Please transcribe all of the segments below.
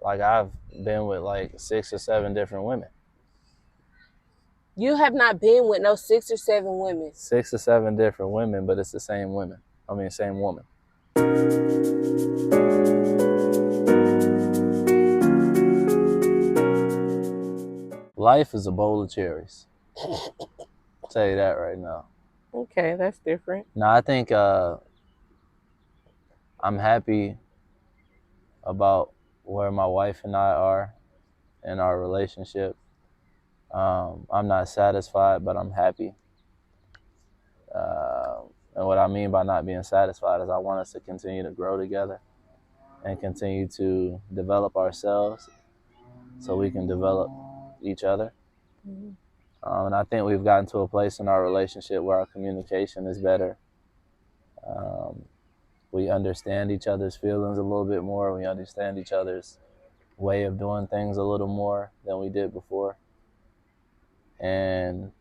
Like, I've been with like 6 or 7 different women. You have not been with no 6 or 7 women. 6 or 7 different women, but it's the same women. I mean, same woman. Life is a bowl of cherries. I'll tell you that right now. Okay, that's different. No, I think I'm happy about where my wife and I are in our relationship. I'm not satisfied, but I'm happy. And what I mean by not being satisfied is I want us to continue to grow together and continue to develop ourselves so we can develop each other. And I think we've gotten to a place in our relationship where our communication is better. We understand each other's feelings a little bit more. We understand each other's way of doing things a little more than we did before. And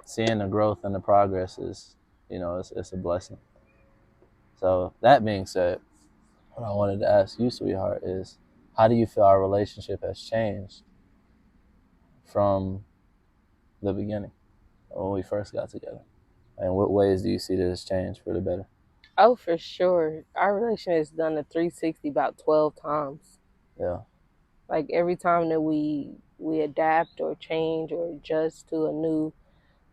seeing the growth and the progress is, it's a blessing. So that being said, what I wanted to ask you, sweetheart, is how do you feel our relationship has changed from the beginning when we first got together? And what ways do you see that it's changed for the better? Oh, for sure. Our relationship has done a 360 about 12 times. Yeah. Like every time that we adapt or change or adjust to a new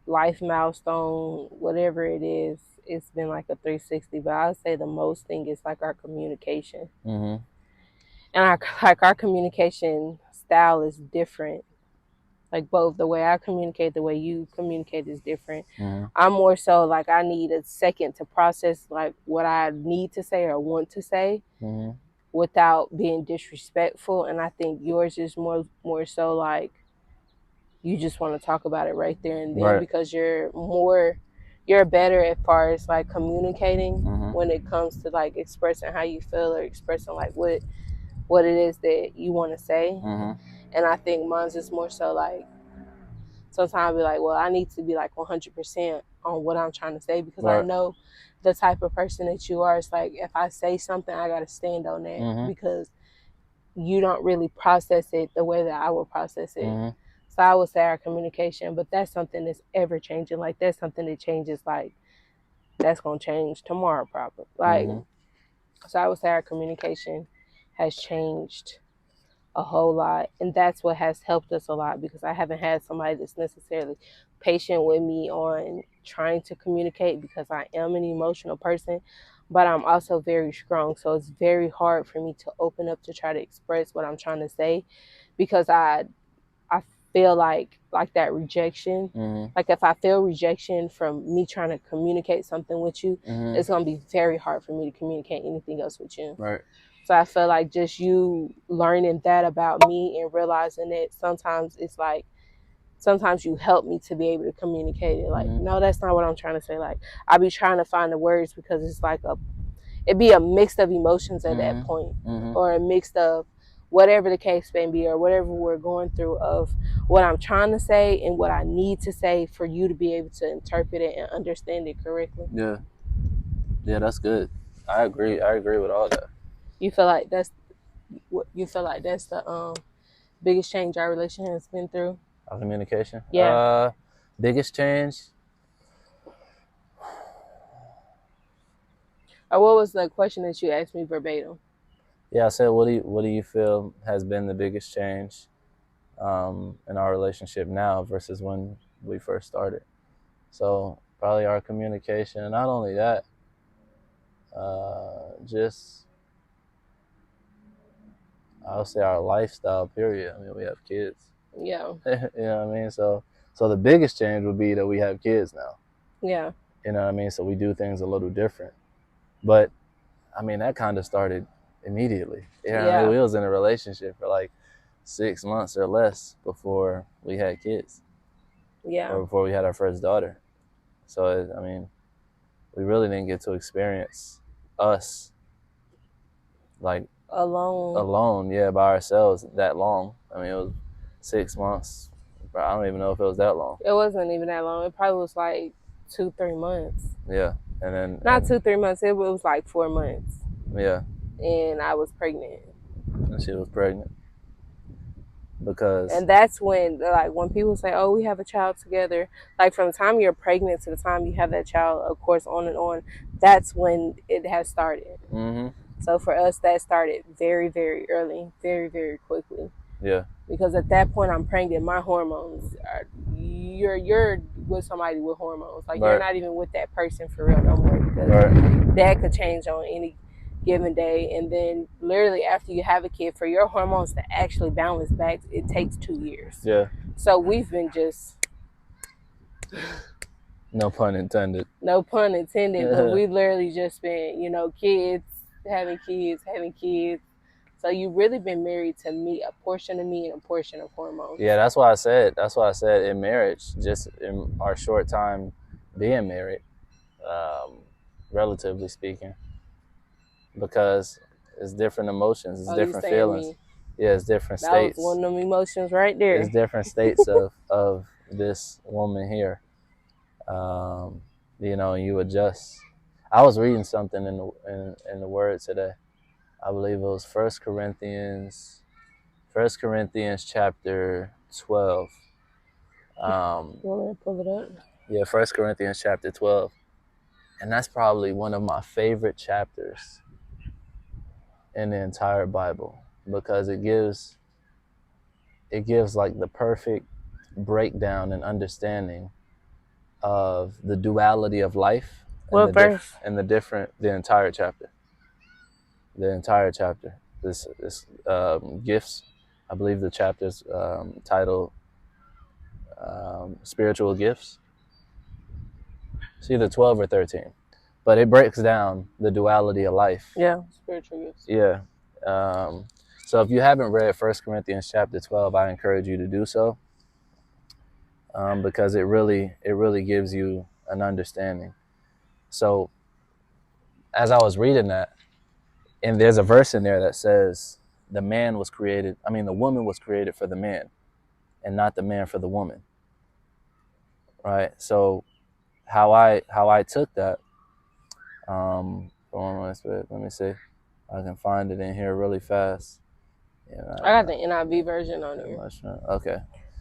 life milestone, whatever it is, it's been like a 360. But I would say the most thing is like our communication. Mm-hmm. And our communication style is different. Like both the way I communicate, the way you communicate is different. Mm-hmm. I'm more so like I need a second to process like what I need to say or want to say Mm-hmm. without being disrespectful. And I think yours is more so like you just want to talk about it right there and then, Right. because you're better as far as like communicating Mm-hmm. when it comes to like expressing how you feel or expressing like what it is that you want to say. Mm-hmm. And I think mine's is more so like sometimes I'll be like, well, I need to be like 100% on what I'm trying to say, because Right. I know the type of person that you are. It's like if I say something, I got to stand on that. Mm-hmm. Because you don't really process it the way that I would process it. Mm-hmm. So I would say our communication, but that's something that's ever changing. Like that's something that changes, like that's going to change tomorrow probably. Like, Mm-hmm. so I would say our communication has changed a whole lot, and that's what has helped us a lot, because I haven't had somebody that's necessarily patient with me on trying to communicate, because I am an emotional person, but I'm also very strong, so it's very hard for me to open up to try to express what I'm trying to say, because I feel like that rejection. Mm-hmm. Like if I feel rejection from me trying to communicate something with you, Mm-hmm. it's gonna be very hard for me to communicate anything else with you. Right. So I feel like just you learning that about me and realizing that sometimes it's like, sometimes you help me to be able to communicate it. Like, Mm-hmm. no, that's not what I'm trying to say. Like, I be trying to find the words, because it's like it'd be a mix of emotions at that point, Mm-hmm. or a mix of whatever the case may be, or whatever we're going through, of what I'm trying to say and what I need to say for you to be able to interpret it and understand it correctly. Yeah. Yeah, that's good. I agree with all that. You feel like that's the biggest change our relationship has been through? Our communication. Yeah. Biggest change. Or what was the question that you asked me verbatim? Yeah, I said, what do you feel has been the biggest change in our relationship now versus when we first started? So probably our communication. Not only that, just I'll say our lifestyle. Period. I mean, we have kids. Yeah. You know what I mean? So the biggest change would be that we have kids now. Yeah. You know what I mean? So we do things a little different. But I mean, that kind of started immediately. You know what I mean? We was in a relationship for like 6 months or less before we had kids. Yeah. Or before we had our first daughter. So, I mean, we really didn't get to experience us like alone, yeah, by ourselves that long. I mean, it was 6 months. I don't even know if it was that long. It wasn't even that long. It probably was like 2-3 months. Yeah. And then not 2-3 months. It was like 4 months. Yeah. And I was pregnant. and she was pregnant. Because And that's when, like, when people say, "Oh, we have a child together," like from the time you're pregnant to the time you have that child, of course, on and on, that's when it has started. mm-hmm. So for us, that started very, very early, very, very quickly. Yeah. Because at that point, I'm pregnant. My hormones are, you're with somebody with hormones. Like, you're Right. not even with that person for real no more, because Right. that could change on any given day. And then literally after you have a kid, for your hormones to actually balance back, it takes 2 years. Yeah. So we've been just, No pun intended. no pun intended, but we literally just been, you know, kids, having kids, having kids. So you've really been married to me, a portion of me and a portion of hormones. Yeah, that's why I said. That's why I said in marriage, just in our short time being married, relatively speaking, because it's different emotions, it's different feelings. Me. Yeah, it's different That was states. one of them emotions right there. It's different states of this woman here. You know, you adjust. I was reading something in the Word today. I believe it was First Corinthians chapter 12. You want me to pull it up? Yeah, First Corinthians chapter 12, and that's probably one of my favorite chapters in the entire Bible, because it gives like the perfect breakdown and understanding of the duality of life and the entire chapter. The entire chapter. This gifts. I believe the chapter's titled spiritual gifts. It's either 12 or 13, but it breaks down the duality of life. Yeah, spiritual gifts. Yeah. So if you haven't read First Corinthians chapter 12, I encourage you to do so, because it really gives you an understanding. So as I was reading that, and there's a verse in there that says the woman was created for the man and not the man for the woman. Right? So how I took that, let me see. I can find it in here really fast. Yeah, I got the NIV version on here. Okay.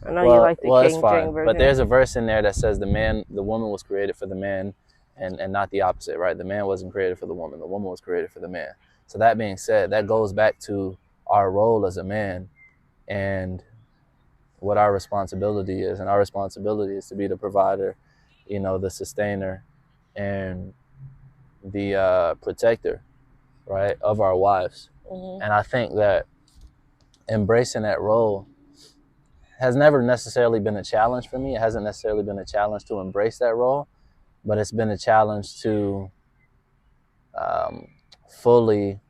I know you like the King James version. But there's a verse in there that says the woman was created for the man, and not the opposite, right? The man wasn't created for the woman was created for the man. So that being said, that goes back to our role as a man and what our responsibility is. And our responsibility is to be the provider, the sustainer, and the protector, right, of our wives. Mm-hmm. And I think that embracing that role has never necessarily been a challenge for me. It hasn't necessarily been a challenge to embrace that role, but it's been a challenge to fully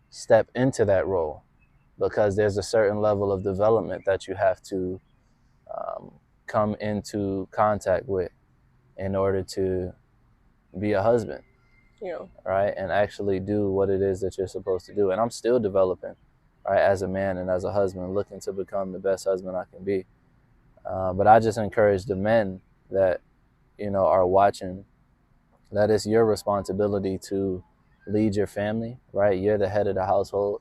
step into that role, because there's a certain level of development that you have to come into contact with in order to be a husband. Yeah. Right? And actually do what it is that you're supposed to do. And I'm still developing, right, as a man and as a husband, looking to become the best husband I can be. But I just encourage the men that, are watching, that it's your responsibility to lead your family, right? You're the head of the household,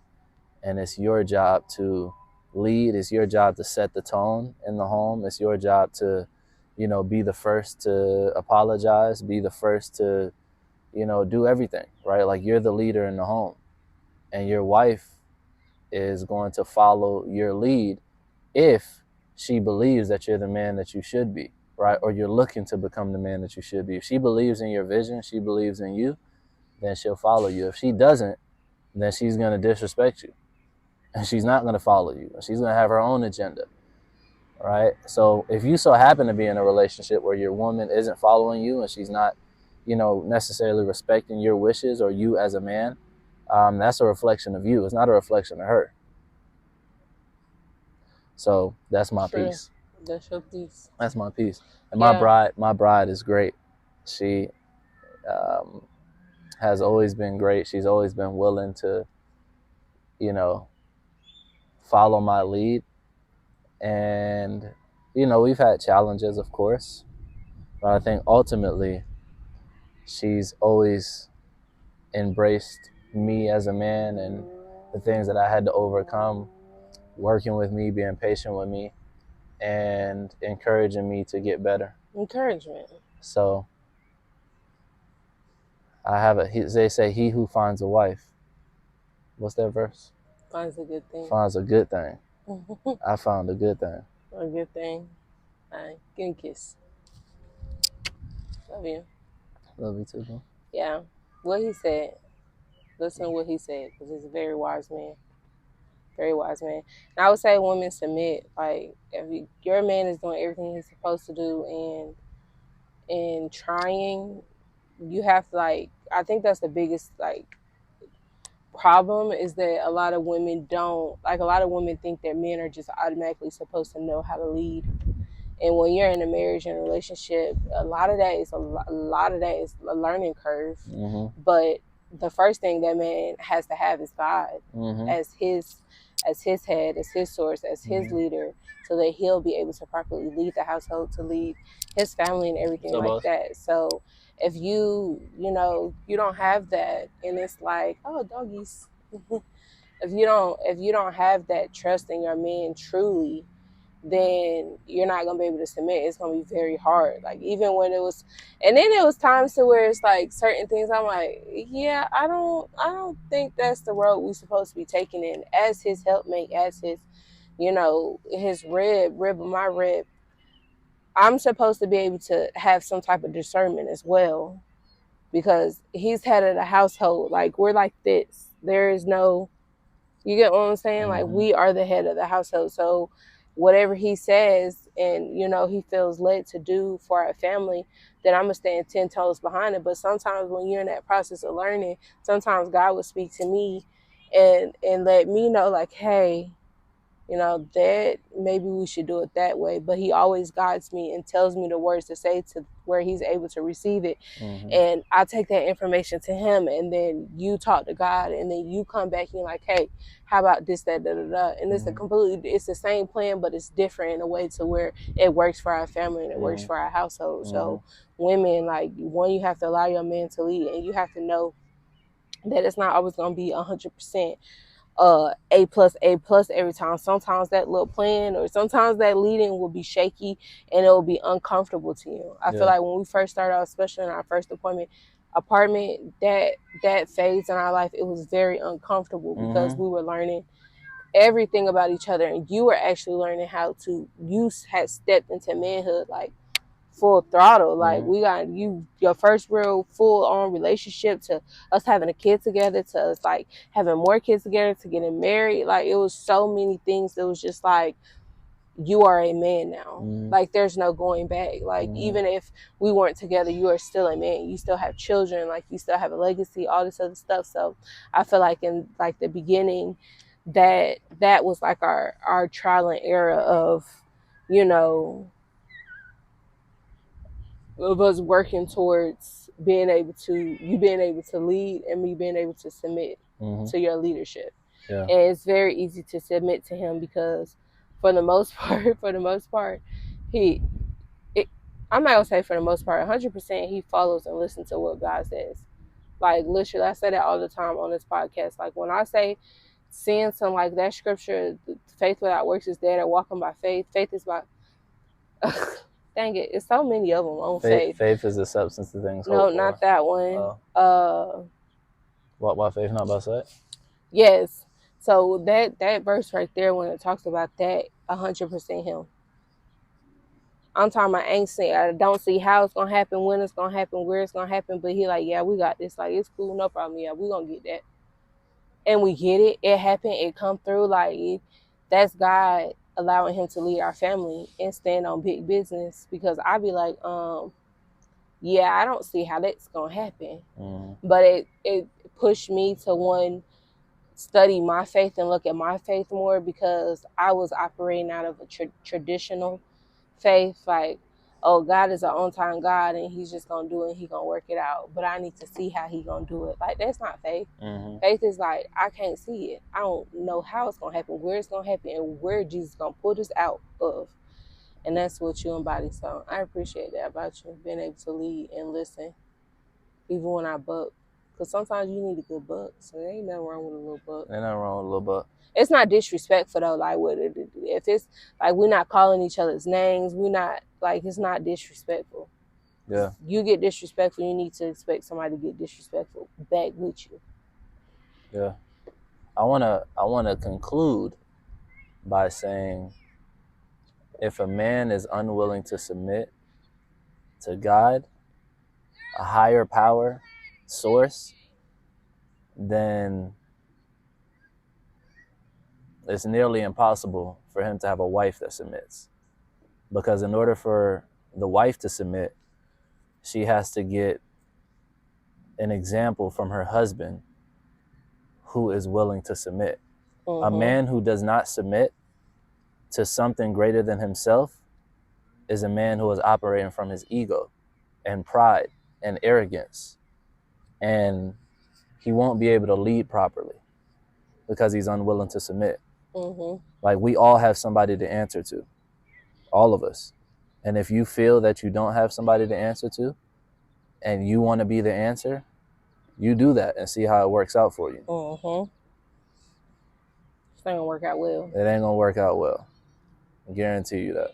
and it's your job to lead. It's your job to set the tone in the home. It's your job to, be the first to apologize, be the first to, do everything, right? Like, you're the leader in the home, and your wife is going to follow your lead if she believes that you're the man that you should be, right? Or you're looking to become the man that you should be. If she believes in your vision, she believes in you, then she'll follow you. If she doesn't, then she's going to disrespect you, and she's not going to follow you. She's going to have her own agenda, right? So if you so happen to be in a relationship where your woman isn't following you and she's not, necessarily respecting your wishes or you as a man, that's a reflection of you. It's not a reflection of her. So that's my piece. That's your piece. That's my piece. And my bride is great. She has always been great. She's always been willing to, follow my lead. And, we've had challenges, of course. But I think ultimately she's always embraced me as a man, and the things that I had to overcome, working with me, being patient with me, and encouraging me to get better. Encouragement. So they say he who finds a wife, what's that verse? Finds a good thing. Finds a good thing. I found a good thing. A good thing. All right, give me a kiss. Love you. Love you too, bro. Yeah, what he said. Listen to what he said, because he's a very wise man. Very wise man. And I would say women submit. Like, if your man is doing everything he's supposed to do and trying, you have to, like, I think that's the biggest, like, problem is that a lot of women don't, like, a lot of women think that men are just automatically supposed to know how to lead. And when you're in a marriage and a relationship, a lot of that is a learning curve. Mm-hmm. But the first thing that man has to have is God as his head, as his source, as his leader, so that he'll be able to properly lead the household, to lead his family and everything like boss? that. So if you don't have that, and it's like, oh, doggies. if you don't have that trust in your man truly, then you're not gonna be able to submit. It's gonna be very hard. Like, even when it was, and then it was times to where it's like certain things I'm like, yeah, I don't think that's the road we're supposed to be taking in as his helpmate, as his, his rib of my rib. I'm supposed to be able to have some type of discernment as well, because he's head of the household. Like, we're like this. There is no, you get what I'm saying? Like, we are the head of the household. So whatever he says and, he feels led to do for our family, then I'm going to stand 10 toes behind it. But sometimes when you're in that process of learning, sometimes God will speak to me and let me know, like, hey, that maybe we should do it that way. But he always guides me and tells me the words to say to where he's able to receive it. And I take that information to him, and then you talk to God, and then you come back and you're like, hey, how about this, that, da, da, da. And it's the same plan, but it's different in a way to where it works for our family and it works for our household. So women, like, one, you have to allow your man to lead, and you have to know that it's not always going to be 100% A plus every time. Sometimes that little plan or sometimes that leading will be shaky and it will be uncomfortable to you. I feel like when we first started out, especially in our first apartment, that phase in our life, it was very uncomfortable because we were learning everything about each other, and you were actually learning how to, you had stepped into manhood like full throttle. Like, we got your first real full on relationship, to us having a kid together, to us like having more kids together, to getting married. Like, it was so many things that was just like, you are a man now. Like, there's no going back. Like, even if we weren't together, you are still a man. You still have children, like, you still have a legacy, all this other stuff. So I feel like in like the beginning, that was like our trial and error of, of us working towards being able to lead, and me being able to submit to your leadership. And it's very easy to submit to him, because for the most part, he I'm not gonna say for the most part, 100% he follows and listens to what God says. Like, literally, I say that all the time on this podcast. Like, when I say seeing some, like, that scripture, faith without works is dead, or walking by faith is by dang it, it's so many of them on faith. Faith is the substance of things No, hoped for. not that one. Walk by faith, not by sight. Yes. So that verse right there, when it talks about that, 100% him. I'm talking about, I don't see how it's gonna happen, when it's gonna happen, where it's gonna happen, but he like, yeah, we got this. Like, it's cool, no problem. Yeah, we gonna get that, and we get it. It happened. It come through. Like, that's God allowing him to lead our family and stand on big business. Because I be like, yeah, I don't see how that's gonna happen. But it pushed me to, one, study my faith and look at my faith more, because I was operating out of a traditional faith. Like, oh, God is an on-time God, and he's just gonna do it, he gonna work it out, but I need to see how he gonna do it. Like, that's not faith. Faith is like, I can't see it, I don't know how it's gonna happen, where it's gonna happen, and where Jesus gonna pull this out of. And that's what you embody. So I appreciate that about you, being able to lead and listen, even when I buck, Because sometimes you need a good buck. So there ain't nothing wrong with a little buck. Ain't nothing wrong with a little buck. It's not disrespectful though. Like if it's like we're not calling each other's names, we're not like it's not disrespectful. Yeah. You get disrespectful, you need to expect somebody to get disrespectful back with you. Yeah. I wanna conclude by saying if a man is unwilling to submit to God, a higher power source, then it's nearly impossible for him to have a wife that submits. Because in order for the wife to submit, she has to get an example from her husband who is willing to submit. Mm-hmm. A man who does not submit to something greater than himself is a man who is operating from his ego and pride and arrogance. And he won't be able to lead properly because he's unwilling to submit. Mm-hmm. Like, we all have somebody to answer to, all of us. And if you feel that you don't have somebody to answer to and you want to be the answer, you do that and see how it works out for you. Mm-hmm. It's not gonna work out well. It ain't gonna work out well. I guarantee you that.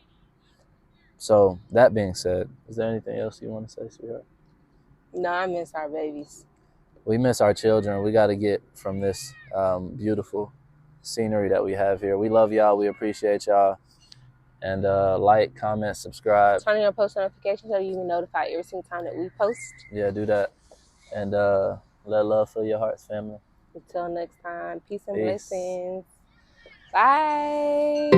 So that being said, is there anything else you want to say, sweetheart? No, I miss our babies. We miss our children. We got to get from this beautiful scenery that we have here. We love y'all. We appreciate y'all. And like, comment, subscribe. Turn on your post notifications so you can notify every single time that we post. Yeah, do that. And let love fill your hearts, family. Until next time, peace and Peace. blessings. Bye.